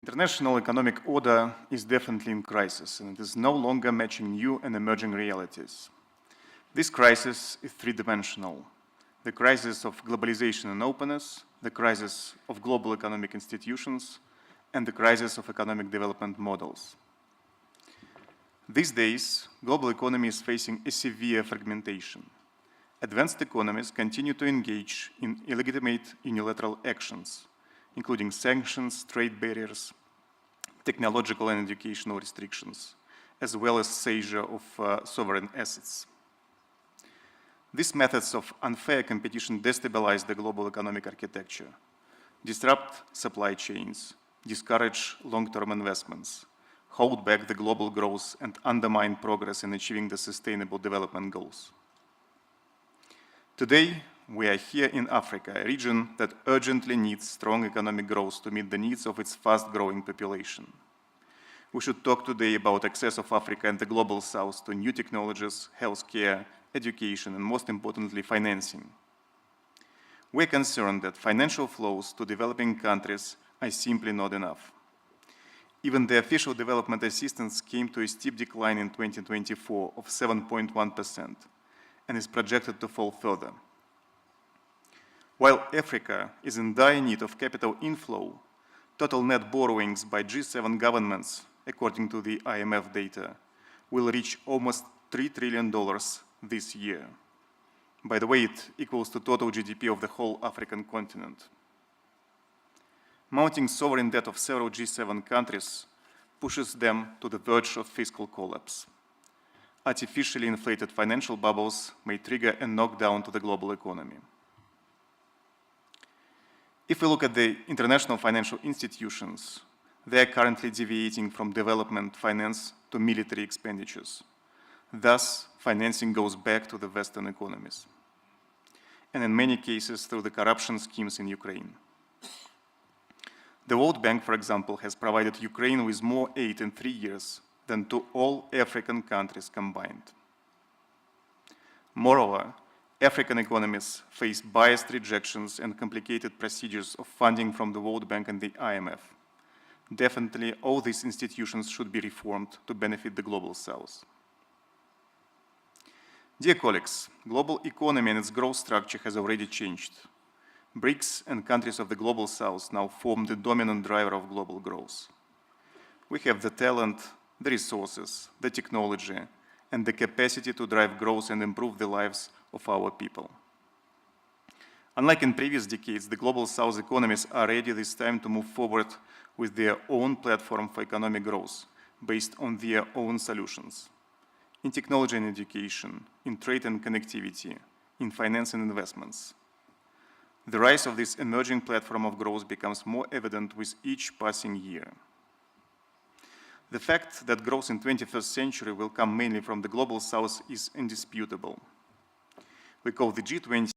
International economic order is definitely in crisis, and it is no longer matching new and emerging realities. This crisis is three-dimensional. The crisis of globalization and openness, the crisis of global economic institutions, and the crisis of economic development models. These days, global economy is facing a severe fragmentation. Advanced economies continue to engage in illegitimate unilateral actions, including sanctions, trade barriers, technological and educational restrictions, as well as seizure of sovereign assets. These methods of unfair competition destabilize the global economic architecture, disrupt supply chains, discourage long-term investments, hold back the global growth, and undermine progress in achieving the sustainable development goals. Today, we are here in Africa, a region that urgently needs strong economic growth to meet the needs of its fast-growing population. We should talk today about access of Africa and the Global South to new technologies, healthcare, education, and most importantly, financing. We're concerned that financial flows to developing countries are simply not enough. Even the official development assistance came to a steep decline in 2024 of 7.1% and is projected to fall further. While Africa is in dire need of capital inflow, total net borrowings by G7 governments, according to the IMF data, will reach almost $3 trillion this year. By the way, it equals to total GDP of the whole African continent. Mounting sovereign debt of several G7 countries pushes them to the verge of fiscal collapse. Artificially inflated financial bubbles may trigger a knockdown to the global economy. If we look at the international financial institutions, they are currently deviating from development finance to military expenditures. Thus, financing goes back to the Western economies, and in many cases through the corruption schemes in Ukraine. The World Bank, for example, has provided Ukraine with more aid in 3 years than to all African countries combined. Moreover, African economies face biased rejections and complicated procedures of funding from the World Bank and the IMF. Definitely, all these institutions should be reformed to benefit the Global South. Dear colleagues, global economy and its growth structure has already changed. BRICS and countries of the Global South now form the dominant driver of global growth. We have the talent, the resources, the technology, and the capacity to drive growth and improve the lives of our people. Unlike in previous decades, the Global South economies are ready this time to move forward with their own platform for economic growth, based on their own solutions. In technology and education, in trade and connectivity, in finance and investments. The rise of this emerging platform of growth becomes more evident with each passing year. The fact that growth in the 21st century will come mainly from the Global South is indisputable. We call the G20